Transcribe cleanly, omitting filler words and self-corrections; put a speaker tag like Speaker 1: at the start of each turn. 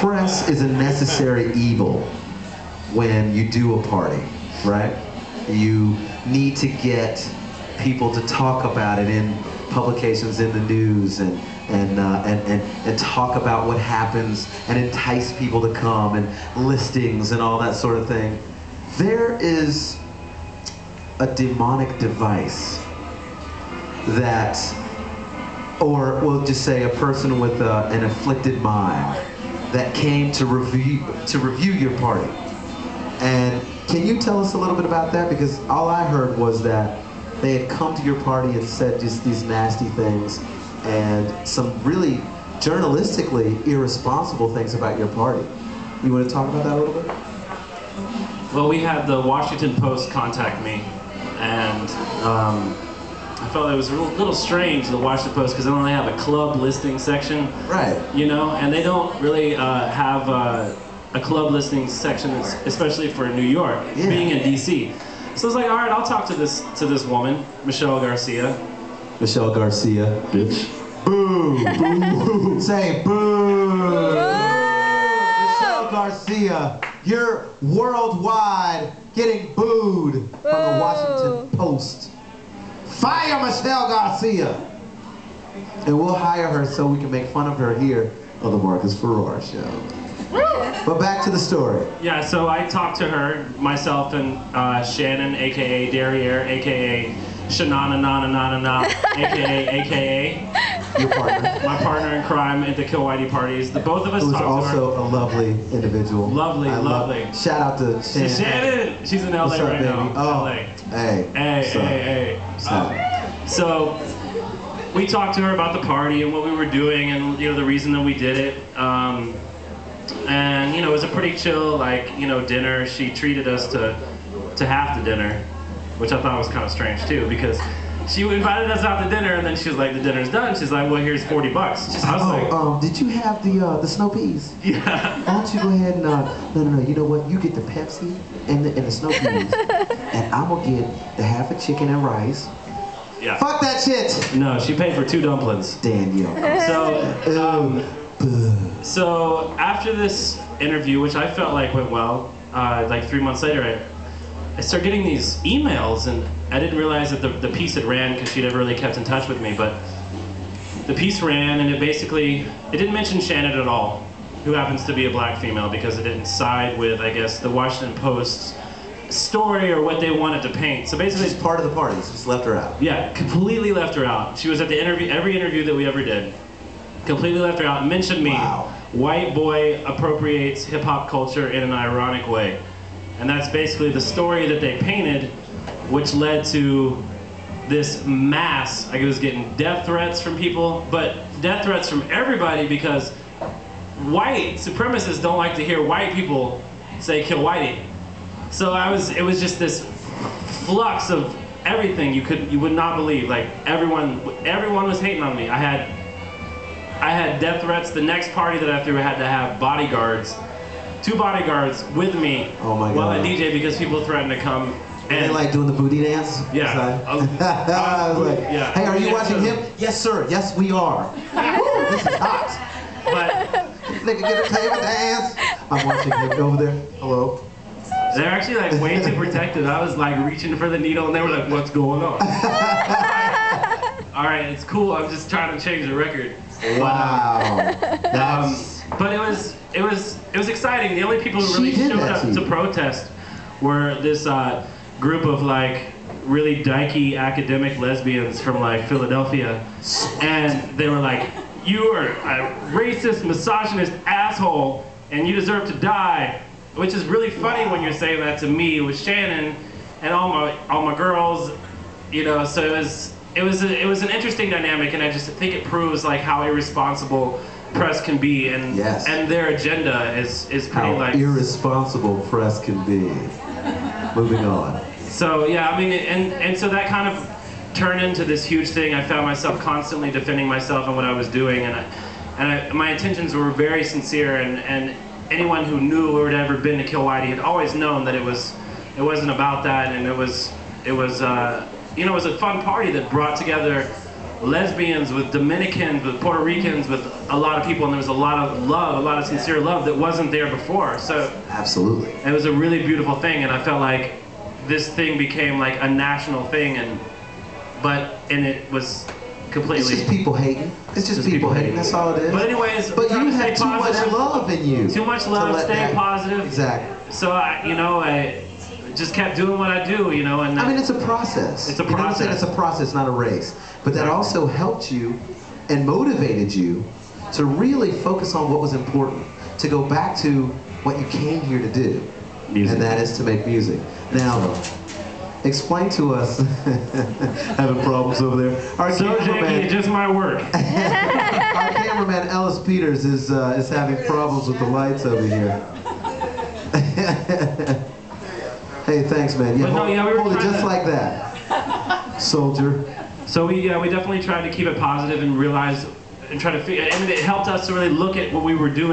Speaker 1: press is a necessary evil when you do a party, right? You need to get people to talk about it in publications, in the news, and talk about what happens and entice people to come, and listings and all that sort of thing. There is a demonic device that, or we'll just say a person with an afflicted mind that came to review your party. And can you tell us a little bit about that? Because all I heard was that they had come to your party and said just these nasty things and some really journalistically irresponsible things about your party. You want to talk about that a little bit?
Speaker 2: Well, we had the Washington Post contact me, and I felt it was a little strange, the Washington Post, because they only have a club listing section.
Speaker 1: Right.
Speaker 2: You know, and they don't really have a club listing section, especially for New York, being in DC. So I was like, all right, I'll talk to this woman, Michelle Garcia.
Speaker 1: Michelle Garcia, bitch. Boo! Boo! Say boo! Michelle Garcia, you're worldwide getting booed from the Washington Post. Fire Michelle Garcia! And we'll hire her so we can make fun of her here on the Marcus Farrar Show. But back to the story.
Speaker 2: Yeah, so I talked to her, myself and Shannon, a.k.a. Derriere, a.k.a. Sha Na Na Na Na Na, a.k.a.
Speaker 1: Your partner.
Speaker 2: My partner in crime at the Kill Whitie parties. The both of us
Speaker 1: who's
Speaker 2: talked to her.
Speaker 1: also a lovely individual.
Speaker 2: Lovely.
Speaker 1: Shout out to Shannon.
Speaker 2: Shannon! She's in LA
Speaker 1: What's up,
Speaker 2: right
Speaker 1: baby?
Speaker 2: now.
Speaker 1: Oh,
Speaker 2: LA.
Speaker 1: Hey.
Speaker 2: So we talked to her about the party and what we were doing, and you know the reason that we did it. And you know it was a pretty chill, like, you know, dinner. She treated us to half the dinner, which I thought was kind of strange too, because she invited us out to dinner and then she was like, the dinner's done. She's like, well, here's $40. I was like,
Speaker 1: did you have the snow peas?
Speaker 2: Yeah.
Speaker 1: Why don't you go ahead and no, you know what? You get the Pepsi and the snow peas, and I'm gonna get the half a chicken and rice.
Speaker 2: Yeah.
Speaker 1: Fuck that shit.
Speaker 2: No, she paid for 2 dumplings.
Speaker 1: Daniel.
Speaker 2: So after this interview, which I felt like went well, like 3 months later, I started getting these emails, and I didn't realize that the piece had ran because she never really kept in touch with me, but the piece ran, and it didn't mention Shannon at all, who happens to be a black female, because it didn't side with, I guess, the Washington Post's story or what they wanted to paint. So basically,
Speaker 1: she's part of the party, so just left her out.
Speaker 2: Yeah, completely left her out. She was at the every interview that we ever did. Completely left her out. Mentioned me.
Speaker 1: Wow.
Speaker 2: White boy appropriates hip-hop culture in an ironic way. And that's basically the story that they painted, which led to this mass. I was getting death threats from people, but death threats from everybody, because white supremacists don't like to hear white people say Kill Whitie. So it was just this flux of everything you would not believe. Like everyone was hating on me. I had death threats. The next party that I threw had to have bodyguards, 2 bodyguards with me while I DJ, because people threatened to come.
Speaker 1: And they like doing the booty dance?
Speaker 2: Yeah.
Speaker 1: I was like,
Speaker 2: yeah.
Speaker 1: Hey, are you watching him? Yes, sir. Yes, we are. Woo, this is hot.
Speaker 2: But
Speaker 1: nigga, get a table dance. I'm watching him over there. Hello.
Speaker 2: They're actually like way too protected. I was like reaching for the needle, and they were like, "What's going on?" All right, it's cool. I'm just trying to change the record.
Speaker 1: Wow.
Speaker 2: But it was exciting. The only people who really showed up to protest were this group of like really dykey academic lesbians from like Philadelphia, and they were like, "You are a racist, misogynist asshole, and you deserve to die." Which is really funny when you're saying that to me with Shannon and all my girls, you know. So it was an interesting dynamic, and I just think it proves like how irresponsible press can be, and their agenda is pretty
Speaker 1: how irresponsible press can be. Moving on.
Speaker 2: So yeah, I mean, and so that kind of turned into this huge thing. I found myself constantly defending myself and what I was doing, and my intentions were very sincere, and anyone who knew or had ever been to Kill Whitie had always known that it wasn't about that, and it was you know, it was a fun party that brought together lesbians, with Dominicans, with Puerto Ricans, with a lot of people, and there was a lot of love, a lot of sincere love that wasn't there before. So
Speaker 1: absolutely,
Speaker 2: it was a really beautiful thing, and I felt like this thing became like a national thing, and it was completely.
Speaker 1: It's just people hating. It's just people hating. That's all it is.
Speaker 2: But anyways,
Speaker 1: but you have too
Speaker 2: positive.
Speaker 1: much love in you.
Speaker 2: Too much love. Stay positive.
Speaker 1: Exactly.
Speaker 2: So I just kept doing what I do, and
Speaker 1: I mean, it's a process.
Speaker 2: It's a process.
Speaker 1: It's a process, not a race. But that also helped you and motivated you to really focus on what was important, to go back to what you came here to do,
Speaker 2: music.
Speaker 1: And that is to make music. Now, explain to us, having problems over there. Our
Speaker 2: Jackie, it just might work.
Speaker 1: Our cameraman Ellis Peters is having problems with the lights over here. Hey, thanks, man. Yeah, hold it just like that, soldier.
Speaker 2: So we definitely tried to keep it positive and realize and try to figure. And it helped us to really look at what we were doing.